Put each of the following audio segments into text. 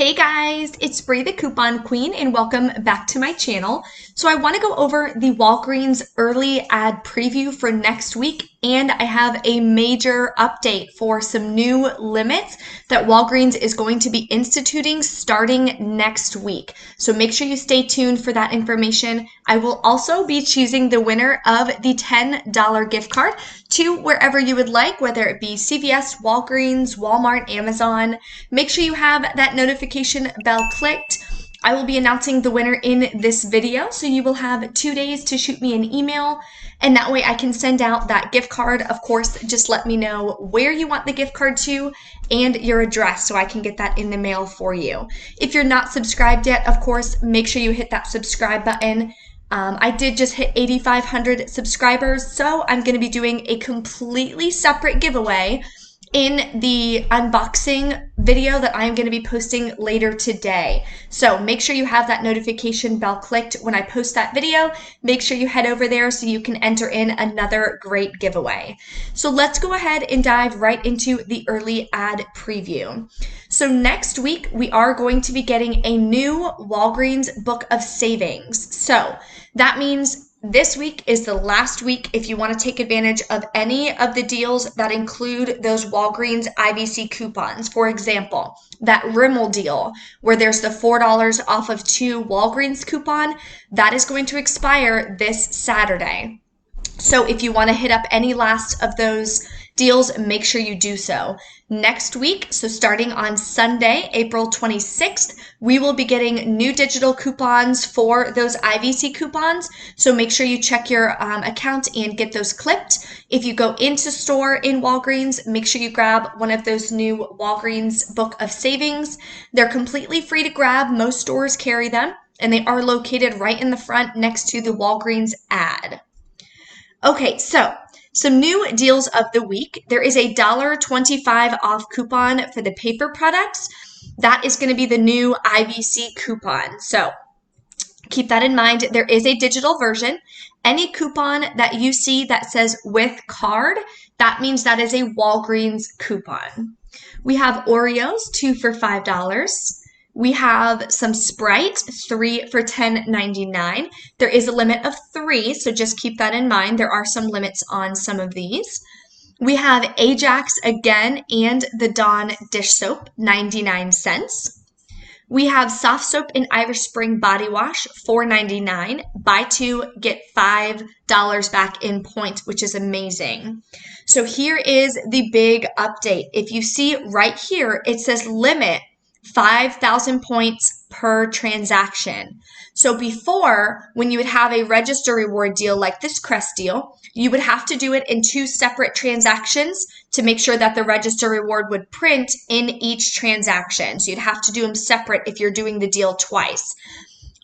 Hey guys, it's Bree the Coupon Queen and welcome back to my channel. So I want to go over the Walgreens early ad preview for next week, and I have a major update for some new limits that Walgreens is going to be instituting starting next week. So make sure you stay tuned for that information. I will also be choosing the winner of the $10 gift card to wherever you would like, whether it be CVS, Walgreens, Walmart, Amazon. Make sure you have that notification bell clicked. I will be announcing the winner in this video, so you will have 2 days to shoot me an email, and that way I can send out that gift card. Of course, just let me know where you want the gift card to and your address so I can get that in the mail for you. If you're not subscribed yet, of course, make sure you hit that subscribe button. I did just hit 8,500 subscribers, so I'm going to be doing a completely separate giveaway in the unboxing video that I'm going to be posting later today. So make sure you have that notification bell clicked when I post that video. Make sure you head over there so you can enter in another great giveaway. So let's go ahead and dive right into the early ad preview. So next week, we are going to be getting a new Walgreens Book of Savings. So that means this week is the last week if you want to take advantage of any of the deals that include those Walgreens IBC coupons. For example, that Rimmel deal where there's the $4 off of 2 Walgreens coupon, that is going to expire this Saturday. So if you want to hit up any last of those deals, make sure you do so. Next week, so starting on Sunday, April 26th, we will be getting new digital coupons for those IVC coupons. So make sure you check your account and get those clipped. If you go into store in Walgreens, make sure you grab one of those new Walgreens Book of Savings. They're completely free to grab. Most stores carry them, and they are located right in the front next to the Walgreens ad. Okay, so some new deals of the week. There is a $1.25 off coupon for the paper products. That is going to be the new IBC coupon. So keep that in mind. There is a digital version. Any coupon that you see that says with card, that means that is a Walgreens coupon. We have Oreos, 2 for $5. We have some Sprite, 3 for $10.99. There is a limit of 3, so just keep that in mind. There are some limits on some of these. We have Ajax again and the Dawn dish soap, 99 cents. We have soft soap and Irish Spring body wash, $4.99. Buy 2, get $5 back in points, which is amazing. So here is the big update. If you see right here, it says limit 5,000 points per transaction. So before, when you would have a register reward deal like this Crest deal, you would have to do it in 2 separate transactions to make sure that the register reward would print in each transaction. So you'd have to do them separate if you're doing the deal twice.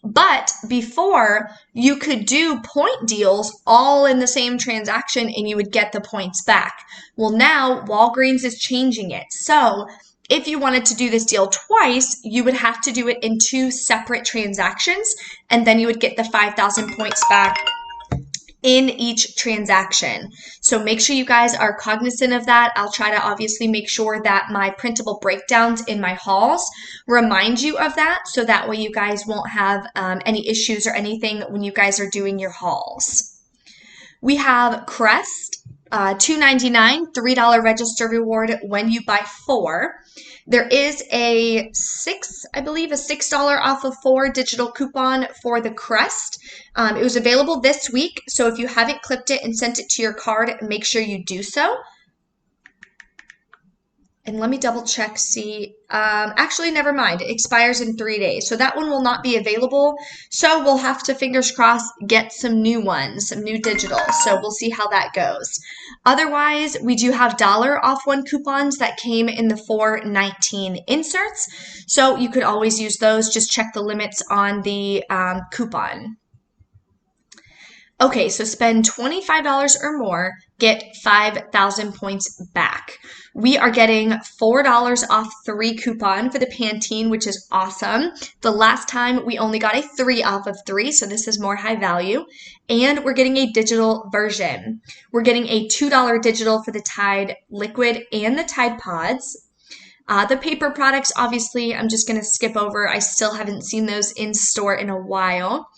But before, you could do point deals all in the same transaction and you would get the points back. Well, now Walgreens is changing it. So if you wanted to do this deal twice, you would have to do it in 2 separate transactions, and then you would get the 5,000 points back in each transaction. So make sure you guys are cognizant of that. I'll try to obviously make sure that my printable breakdowns in my hauls remind you of that, so that way you guys won't have any issues or anything when you guys are doing your hauls. We have Crest, $2.99, $3 register reward when you buy 4. There is a $6 off of 4 digital coupon for the Crest. It was available this week, so if you haven't clipped it and sent it to your card, make sure you do so. And let me double check, see, actually, never mind. It expires in 3 days. So that one will not be available. So we'll have to, fingers crossed, get some new ones, some new digital. So we'll see how that goes. Otherwise, we do have $1 off 1 coupons that came in the $4.19 inserts. So you could always use those. Just check the limits on the coupon. Okay, so spend $25 or more, get 5,000 points back. We are getting $4 off 3 coupon for the Pantene, which is awesome. The last time we only got a 3 off of 3, so this is more high value. And we're getting a digital version. We're getting a $2 digital for the Tide Liquid and the Tide Pods. The paper products, obviously, I'm just going to skip over. I still haven't seen those in store in a while.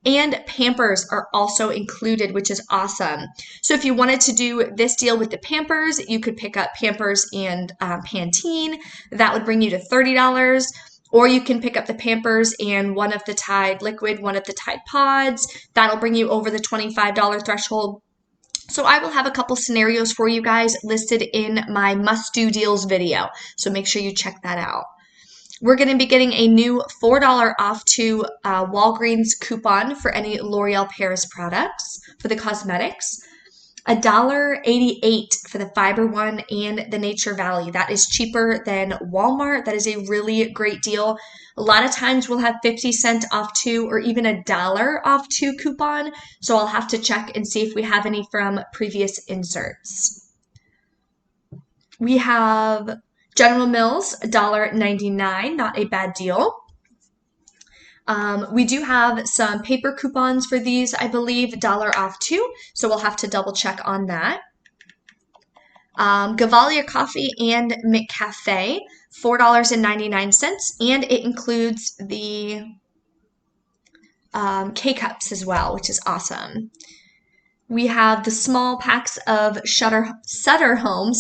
And Pampers are also included, which is awesome. So if you wanted to do this deal with the Pampers, you could pick up Pampers and Pantene. That would bring you to $30. Or you can pick up the Pampers and one of the Tide Liquid, one of the Tide Pods. That'll bring you over the $25 threshold. So I will have a couple scenarios for you guys listed in my must-do deals video. So make sure you check that out. We're going to be getting a new $4 off to Walgreens coupon for any L'Oreal Paris products for the cosmetics. $1.88 for the Fiber One and the Nature Valley. That is cheaper than Walmart. That is a really great deal. A lot of times we'll have 50-cent off two or even $1 off two coupon. So I'll have to check and see if we have any from previous inserts. We have General Mills, $1.99, not a bad deal. We do have some paper coupons for these, I believe, $1 off too, so we'll have to double check on that. Gavalia Coffee and McCafe, $4.99, and it includes the K-Cups as well, which is awesome. We have the small packs of Sutter Home,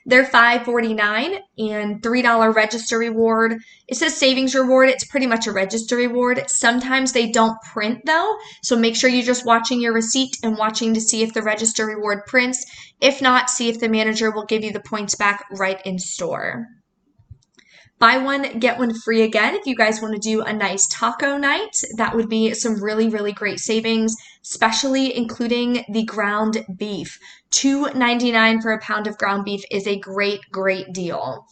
they're $5.49 and $3 register reward. It says savings reward. It's pretty much a register reward. Sometimes they don't print though, so make sure you're just watching your receipt and watching to see if the register reward prints. If not, see if the manager will give you the points back right in store. Buy one, get one free again. If you guys want to do a nice taco night, that would be some really, really great savings, especially including the ground beef. $2.99 for a pound of ground beef is a great, great deal.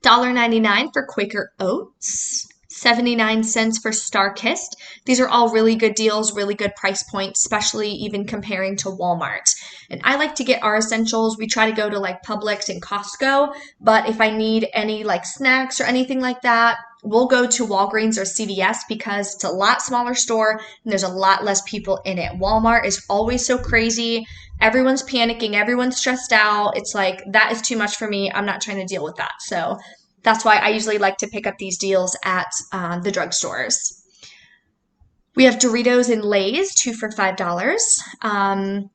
$1.99 for Quaker Oats. 79 cents for Starkist. These are all really good deals, really good price points, especially even comparing to Walmart. And I like to get our essentials. We try to go to like Publix and Costco, but if I need any like snacks or anything like that, we'll go to Walgreens or CVS because it's a lot smaller store and there's a lot less people in it. Walmart is always so crazy. Everyone's panicking. Everyone's stressed out. It's like, that is too much for me. I'm not trying to deal with that. So that's why I usually like to pick up these deals at the drugstores. We have Doritos and Lay's, 2 for $5.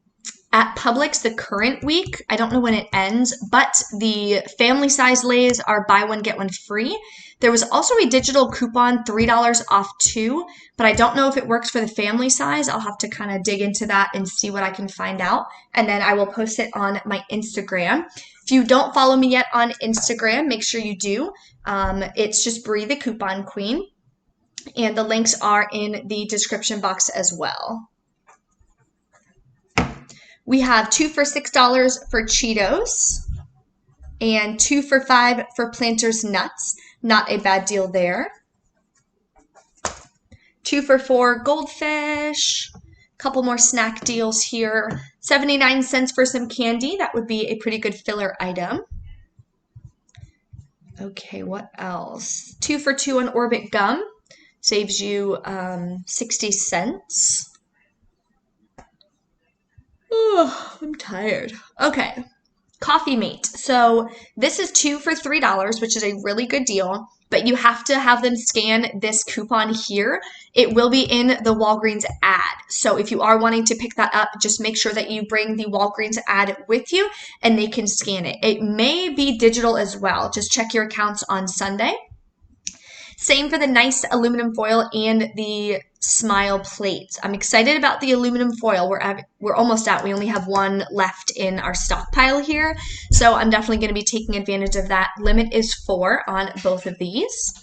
At Publix, the current week, I don't know when it ends, but the family size Lay's are buy one, get one free. There was also a digital coupon, $3 off two, but I don't know if it works for the family size. I'll have to kind of dig into that and see what I can find out. And then I will post it on my Instagram. If you don't follow me yet on Instagram, make sure you do. It's just Bree the Coupon Queen. And the links are in the description box as well. We have 2 for $6 for Cheetos and 2 for $5 for Planters Nuts. Not a bad deal there. 2 for $4 Goldfish. Couple more snack deals here. 79 cents for some candy. That would be a pretty good filler item. Okay, what else? 2 for $2 on Orbit Gum. Saves you 60 cents. Oh, I'm tired. Okay, Coffee Mate. So this is 2 for $3, which is a really good deal, but you have to have them scan this coupon here. It will be in the Walgreens ad. So if you are wanting to pick that up, just make sure that you bring the Walgreens ad with you and they can scan it. It may be digital as well. Just check your accounts on Sunday. Same for the nice aluminum foil and the Smile plates. I'm excited about the aluminum foil. We're almost out. We only have one left in our stockpile here. So I'm definitely going to be taking advantage of that. Limit is 4 on both of these.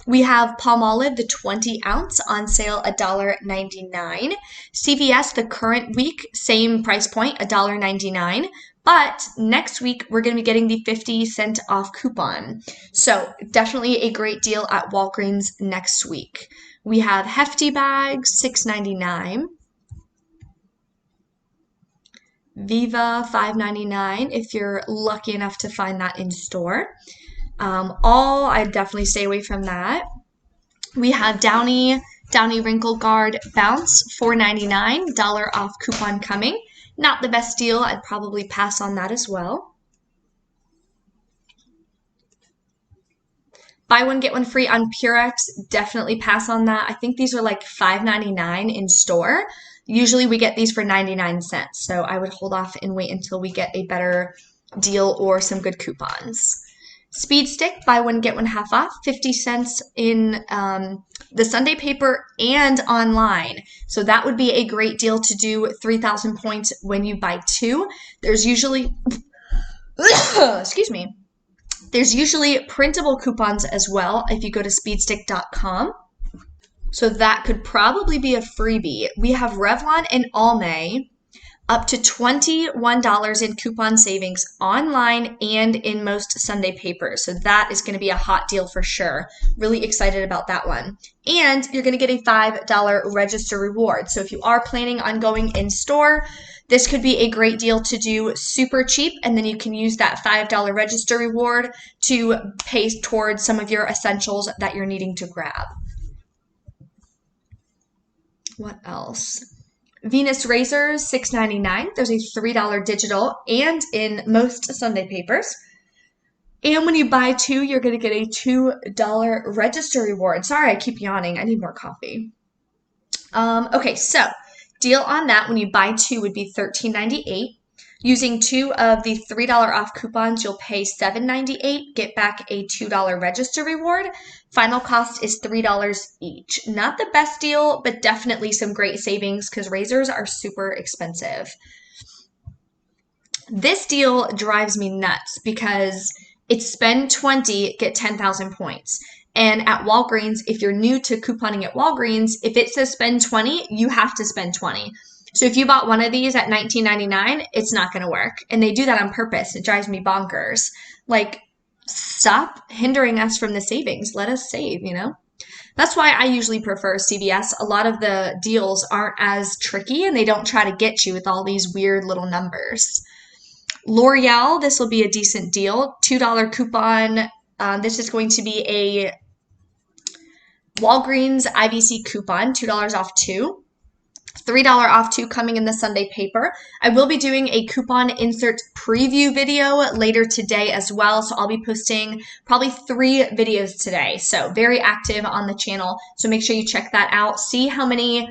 We have Palmolive, the 20 ounce on sale, $1.99. CVS, the current week, same price point, $1.99. But next week, we're going to be getting the 50-cent off coupon. So definitely a great deal at Walgreens next week. We have Hefty bags, $6.99. Viva, $5.99 if you're lucky enough to find that in store. I'd definitely stay away from that. We have Downy Wrinkle Guard Bounce, $4.99, $1 off coupon coming. Not the best deal. I'd probably pass on that as well. Buy one, get one free on Purex. Definitely pass on that. I think these are like $5.99 in store. Usually we get these for 99 cents. So I would hold off and wait until we get a better deal or some good coupons. Speed Stick, buy one, get one half off, 50 cents in the Sunday paper and online. So that would be a great deal to do 3,000 points when you buy two. There's usually, excuse me, there's usually printable coupons as well if you go to speedstick.com. So that could probably be a freebie. We have Revlon and Almay, up to $21 in coupon savings online and in most Sunday papers. So that is going to be a hot deal for sure. Really excited about that one. And you're going to get a $5 register reward. So if you are planning on going in store, this could be a great deal to do super cheap, and then you can use that $5 register reward to pay towards some of your essentials that you're needing to grab. What else? Venus razors, $6.99. There's a $3 digital and in most Sunday papers. And when you buy two, you're going to get a $2 register reward. Sorry, I keep yawning. I need more coffee. Okay, so deal on that when you buy two would be $13.98. Using two of the $3 off coupons, you'll pay $7.98, get back a $2 register reward. Final cost is $3 each. Not the best deal, but definitely some great savings because razors are super expensive. This deal drives me nuts because it's spend 20, get 10,000 points. And at Walgreens, if you're new to couponing at Walgreens, if it says spend 20, you have to spend 20. So if you bought one of these at $19.99, it's not going to work. And they do that on purpose. It drives me bonkers. Like, stop hindering us from the savings. Let us save, you know? That's why I usually prefer CVS. A lot of the deals aren't as tricky and they don't try to get you with all these weird little numbers. L'Oreal, this will be a decent deal. $2 coupon. This is going to be a Walgreens IVC coupon, $2 off two. $3 off two coming in the Sunday paper. I will be doing a coupon insert preview video later today as well. So I'll be posting probably 3 videos today. So very active on the channel. So make sure you check that out. See how many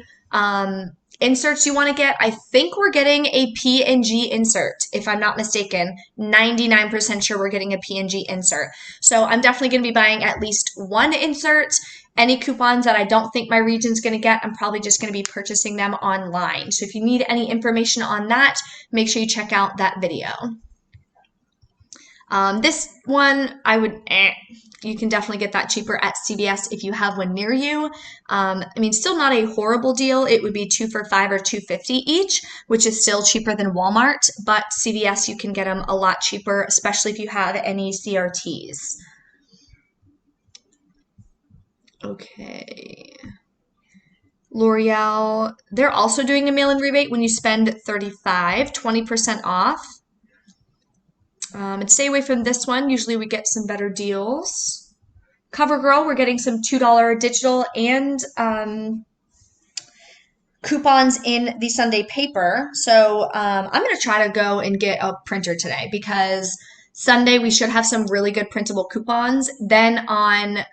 inserts you want to get. I think we're getting a P&G insert, if I'm not mistaken. 99% sure we're getting a P&G insert. So I'm definitely going to be buying at least one insert. Any coupons that I don't think my region's going to get, I'm probably just going to be purchasing them online. So if you need any information on that, make sure you check out that video. This one, you can definitely get that cheaper at CVS if you have one near you. I mean, still not a horrible deal. It would be 2 for $5 or $2.50 each, which is still cheaper than Walmart, but CVS, you can get them a lot cheaper, especially if you have any CRTs. Okay. L'Oreal, they're also doing a mail-in rebate when you spend $35, 20% off. And stay away from this one. Usually we get some better deals. CoverGirl, we're getting some $2 digital and coupons in the Sunday paper. So I'm going to try to go and get a printer today because Sunday we should have some really good printable coupons. Then on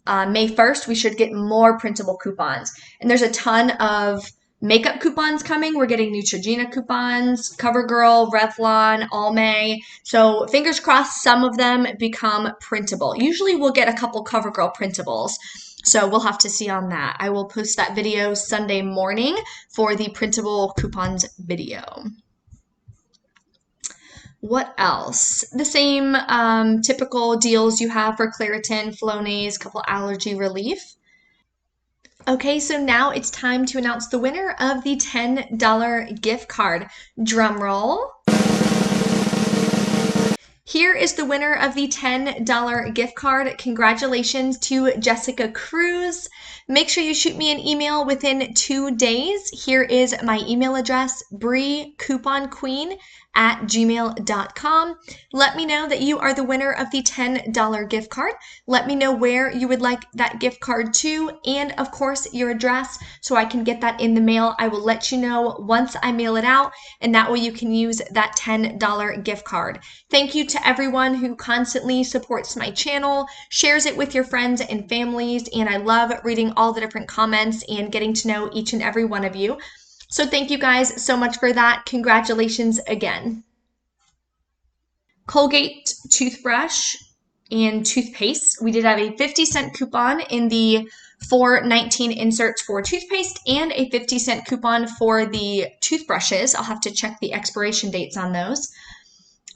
May 1st, we should get more printable coupons. And there's a ton of makeup coupons coming. We're getting Neutrogena coupons, CoverGirl, Revlon, Almay. So fingers crossed some of them become printable. Usually we'll get a couple CoverGirl printables. So we'll have to see on that. I will post that video Sunday morning for the printable coupons video. What else? The same typical deals you have for Claritin, Flonase, couple allergy relief. Okay, so now it's time to announce the winner of the $10 gift card. Drum roll. Here is the winner of the $10 gift card. Congratulations to Jessica Cruz. Make sure you shoot me an email within 2 days. Here is my email address, briecouponqueen gmail.com. Let me know that you are the winner of the $10 gift card. Let me know where you would like that gift card to, and of course your address, so I can get that in the mail. I will let you know once I mail it out, and that way you can use that $10 gift card. Thank you to everyone who constantly supports my channel, shares it with your friends and families, and I love reading all the different comments and getting to know each and every one of you. So thank you guys so much for that. Congratulations again. Colgate toothbrush and toothpaste. We did have a 50-cent coupon in the 4.19 inserts for toothpaste and a 50-cent coupon for the toothbrushes. I'll have to check the expiration dates on those.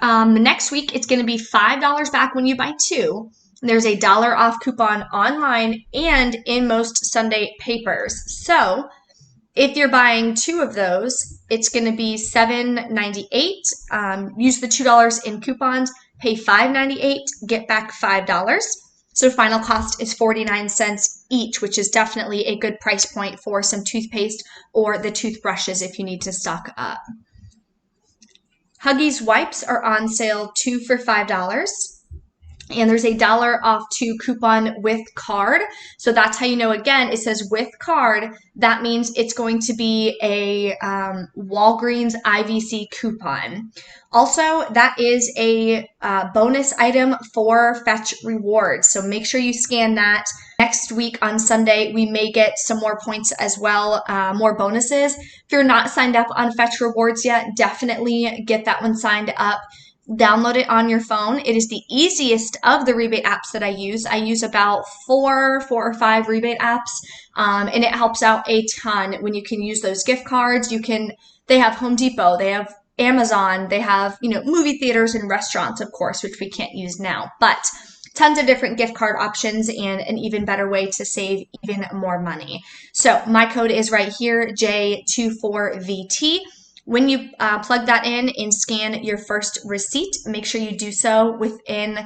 Next week, it's going to be $5 back when you buy two. There's a $1 off coupon online and in most Sunday papers. So if you're buying two of those, it's going to be $7.98. Use the $2 in coupons, pay $5.98, get back $5. So final cost is 49 cents each, which is definitely a good price point for some toothpaste or the toothbrushes if you need to stock up. Huggies Wipes are on sale 2 for $5. And there's a $1 off two coupon with card. So that's how you know, again, it says with card. That means it's going to be a Walgreens IVC coupon. Also, that is a bonus item for Fetch Rewards. So make sure you scan that. Next week on Sunday, we may get some more points as well, more bonuses. If you're not signed up on Fetch Rewards yet, definitely get that one signed up. Download it on your phone. It is the easiest of the rebate apps that I use. I use about four or five rebate apps, and it helps out a ton when you can use those gift cards. They have Home Depot, they have Amazon, they have, movie theaters and restaurants, of course, which we can't use now, but tons of different gift card options and an even better way to save even more money. So my code is right here, J24VT. When you plug that in and scan your first receipt, make sure you do so within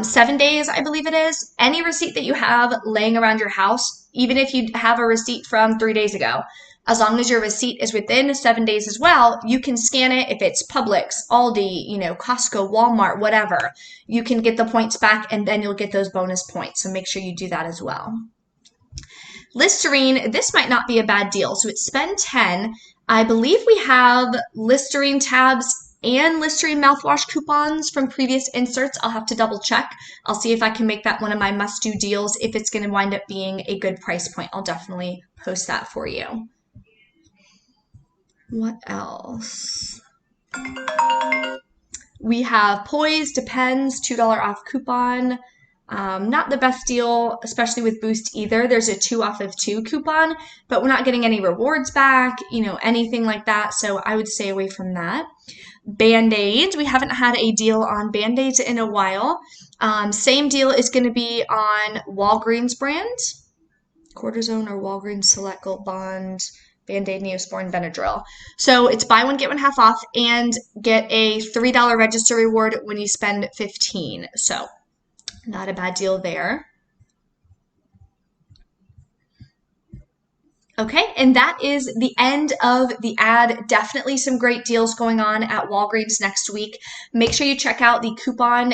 7 days, I believe it is. Any receipt that you have laying around your house, even if you have a receipt from 3 days ago, as long as your receipt is within 7 days as well, you can scan it. If it's Publix, Aldi, Costco, Walmart, whatever, you can get the points back and then you'll get those bonus points. So make sure you do that as well. Listerine, this might not be a bad deal. So it's spend 10. I believe we have Listerine tabs and Listerine mouthwash coupons from previous inserts. I'll have to double check. I'll see if I can make that one of my must-do deals. If it's going to wind up being a good price point, I'll definitely post that for you. What else? We have Poise Depends, $2 off coupon. Not the best deal, especially with Boost either. There's a 2 off of 2 coupon, but we're not getting any rewards back, anything like that. So I would stay away from that. Band-Aids. We haven't had a deal on Band-Aids in a while. Same deal is going to be on Walgreens brand, Cortisone or Walgreens Select Gold Bond, Band-Aid, Neosporin, Benadryl. So it's buy one, get one half off and get a $3 register reward when you spend $15. So not a bad deal there. Okay, and that is the end of the ad. Definitely some great deals going on at Walgreens next week. Make sure you check out the coupon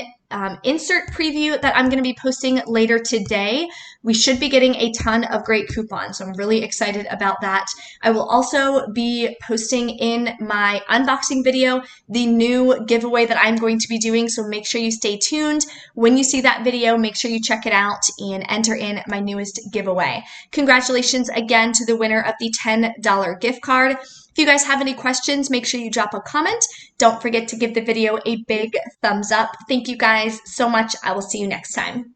insert preview that I'm going to be posting later today. We should be getting a ton of great coupons, so I'm really excited about that. I will also be posting in my unboxing video the new giveaway that I'm going to be doing, so make sure you stay tuned. When you see that video, make sure you check it out and enter in my newest giveaway. Congratulations again to the winner of the $10 gift card. If you guys have any questions, make sure you drop a comment. Don't forget to give the video a big thumbs up. Thank you guys so much. I will see you next time.